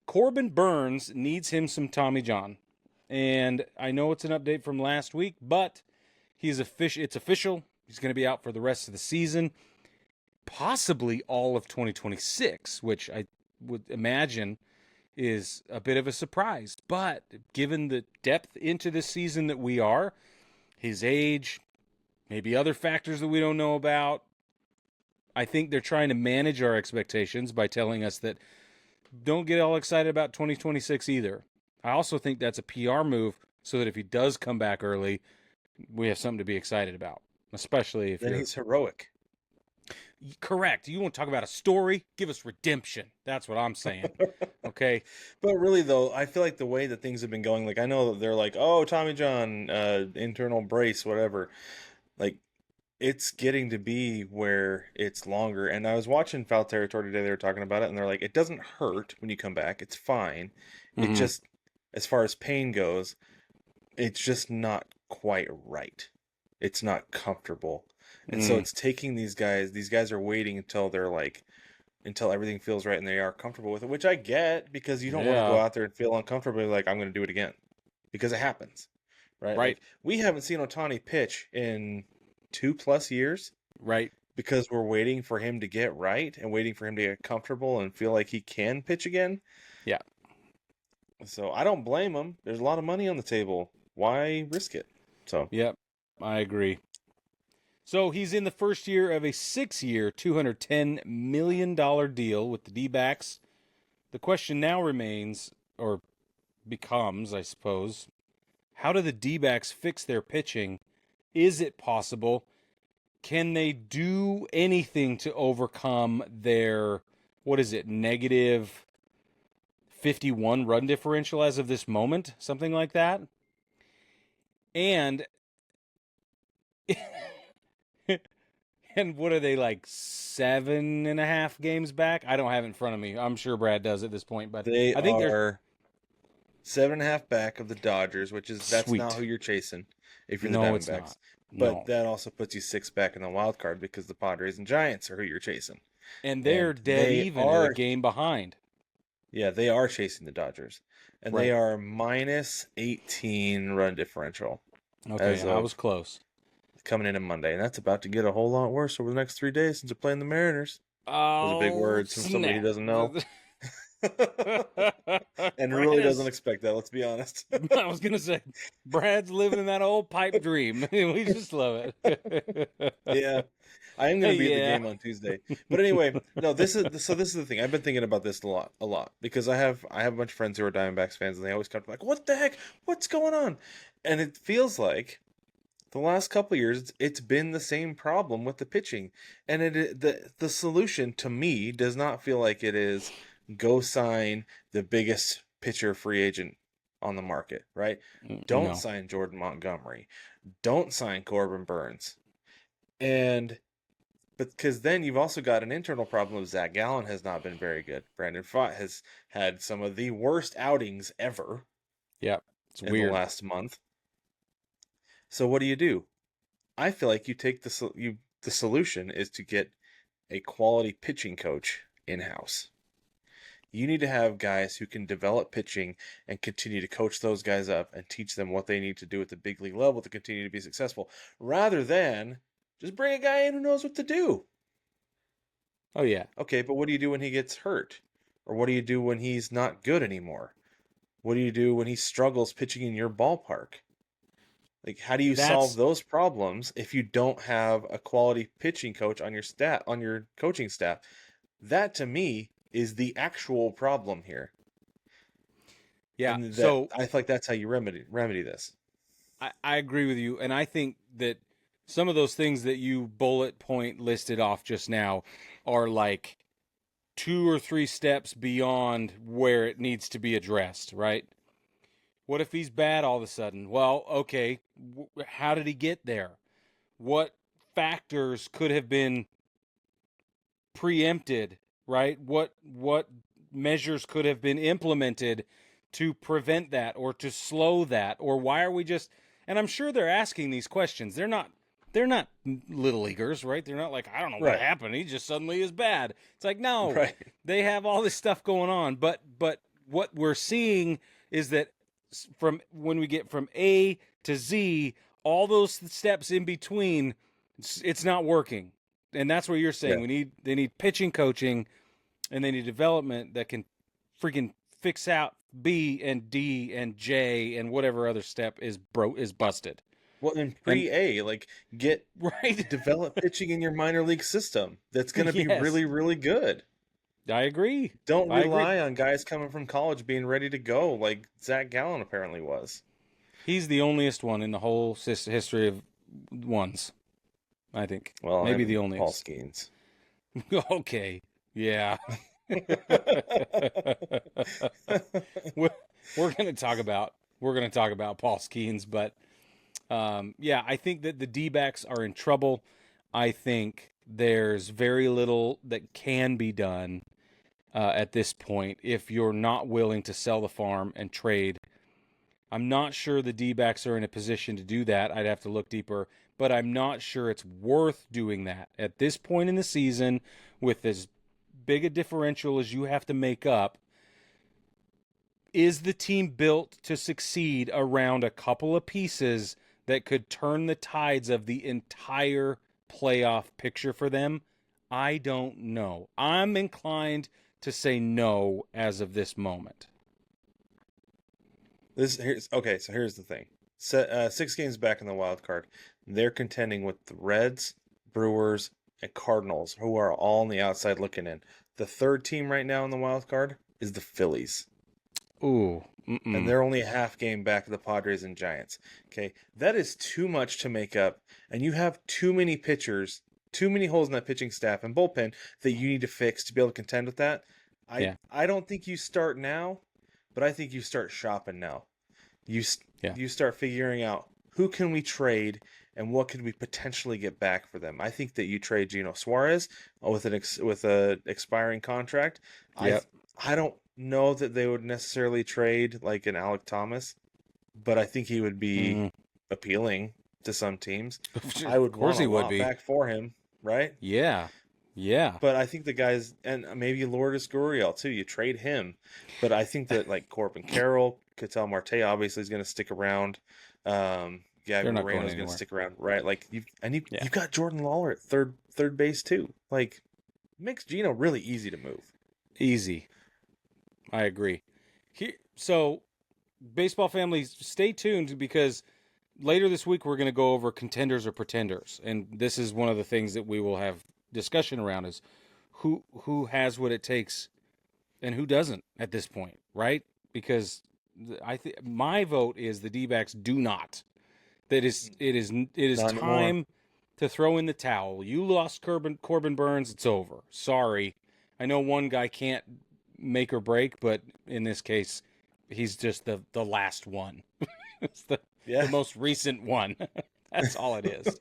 Corbin Burnes needs him some Tommy John. And I know it's an update from last week, but it's official. He's going to be out for the rest of the season, possibly all of 2026, which I would imagine is a bit of a surprise. But given the depth into this season that we are, his age, maybe other factors that we don't know about, I think they're trying to manage our expectations by telling us that don't get all excited about 2026 either. I also think that's a PR move so that if he does come back early, we have something to be excited about, especially if Then he's heroic. Correct. You want to talk about a story? Give us redemption. That's what I'm saying. Okay. But really, though, I feel like the way that things have been going, like I know that they're like, oh, Tommy John, internal brace, whatever. Like, it's getting to be where it's longer. And I was watching Foul Territory today. They were talking about it, and they're like, it doesn't hurt when you come back. It's fine. It just, as far as pain goes, it's just not quite right. It's not comfortable. And so it's taking these guys are waiting until they're like, until everything feels right and they are comfortable with it, which I get because you don't want to go out there and feel uncomfortable like, I'm going to do it again. Because it happens, right? Right. Like, we haven't seen Ohtani pitch in 2+ years. Right. Because we're waiting for him to get right and waiting for him to get comfortable and feel like he can pitch again. Yeah. So I don't blame him. There's a lot of money on the table. Why risk it? So. Yep. I agree. So he's in the first year of a 6-year, $210 million deal with the D-backs. The question now remains, or becomes, I suppose, how do the D-backs fix their pitching? Is it possible? Can they do anything to overcome their, negative 51 run differential as of this moment? Something like that? And... And what are they, like 7.5 games back? I don't have it in front of me. I'm sure Brad does at this point, but I think they're 7.5 back of the Dodgers, that's Sweet. not who you're chasing if you're the No, it's Diamondbacks. not. But No. that also puts you 6 back in the wild card because the Padres and Giants are who you're chasing. And they're And dead they even are- at a game behind. Yeah, they are chasing the Dodgers. And Right. they are minus 18 run differential Okay, as I of- was close. coming in on Monday. And that's about to get a whole lot worse over the next 3 days since they're playing the Mariners. Oh, Those are big words from somebody who snap. doesn't know. And Brad really is- doesn't expect that, let's be honest. I was going to say, Brad's living in that old pipe dream. We just love it. Yeah. I am going to be at Yeah. the game on Tuesday. But anyway, no, this is the thing. I've been thinking about this a lot because I have a bunch of friends who are Diamondbacks fans and they always come to me like, "What the heck? What's going on?" And it feels like the last couple of years it's been the same problem with the pitching. And the solution to me does not feel like it is go sign the biggest pitcher free agent on the market, right? Don't No. sign Jordan Montgomery. Don't sign Corbin Burnes. But because then you've also got an internal problem of Zach Gallen has not been very good. Brandon Pfaadt has had some of the worst outings ever. Yep. It's in weird. the last month. So what do? I feel like you take the solution is to get a quality pitching coach in-house. You need to have guys who can develop pitching and continue to coach those guys up and teach them what they need to do at the big league level to continue to be successful, rather than just bring a guy in who knows what to do. Oh, yeah. Okay, but what do you do when he gets hurt? Or what do you do when he's not good anymore? What do you do when he struggles pitching in your ballpark? Like, how do you solve those problems if you don't have a quality pitching coach on your coaching staff? That, to me, is the actual problem here. Yeah, And so I feel like that's how you remedy this. I agree with you, and I think that some of those things that you bullet point listed off just now are like 2 or 3 steps beyond where it needs to be addressed, right? What if he's bad all of a sudden? Well, okay, how did he get there? What factors could have been preempted, right? What measures could have been implemented to prevent that or to slow that? Or why are we just... And I'm sure they're asking these questions. They're not little leaguers, right? They're not like, I don't know what happened. He just suddenly is bad. It's like, no, they have all this stuff going on. But what we're seeing is that from when we get from A to Z, all those steps in between, it's not working. And that's what you're saying. Yeah. They need pitching coaching, and they need development that can freaking fix out B and D and J and whatever other step is busted. Well, in pre-A, like get Right. develop pitching in your minor league system. That's going to be Yes. really, really good. I agree. Don't I agree. rely on guys coming from college being ready to go like Zach Gallen apparently was. He's the onlyest one in the whole history of ones, I think. Well, maybe and the onlyest. Paul Skeens. Okay. Yeah. we're going to talk about Paul Skeens, but yeah, I think that the D-backs are in trouble. I think there's very little that can be done at this point if you're not willing to sell the farm and trade. I'm not sure the D-backs are in a position to do that. I'd have to look deeper, but I'm not sure it's worth doing that at this point in the season with as big a differential as you have to make up. Is the team built to succeed around a couple of pieces that could turn the tides of the entire playoff picture for them? I don't know. I'm inclined to say no as of this moment. So here's the thing. 6 games back in the wild card. They're contending with the Reds, Brewers, and Cardinals, who are all on the outside looking in. The third team right now in the wild card is the Phillies. Ooh. And they're only a half game back of the Padres and Giants. Okay, that is too much to make up. And you have too many pitchers, too many holes in that pitching staff and bullpen that you need to fix to be able to contend with that. I don't think you start now, but I think you start shopping now. You start figuring out who can we trade and what could we potentially get back for them. I think that you trade Gino Suarez with an expiring contract. Yep. I don't know that they would necessarily trade like an Alec Thomas, but I think he would be appealing to some teams. I would want a lot back for him, right? Yeah. But I think the guys, and maybe Lourdes Gurriel too, you trade him. But I think that like Corbin Carroll, Ketel Marte obviously is going to stick around. Gabby Moreno's going to stick around, right? Like you've got Jordan Lawler at third base too. Like makes Gino really easy to move. Easy. I agree. So, baseball families, stay tuned because later this week we're going to go over contenders or pretenders, and this is one of the things that we will have discussion around is who has what it takes and who doesn't at this point, right? Because I think my vote is the D-backs do not. That is it is time to throw in the towel. You lost Corbin Burnes, it's over. Sorry. I know one guy can't make or break, but in this case, he's just the last one. It's the most recent one. That's all it is.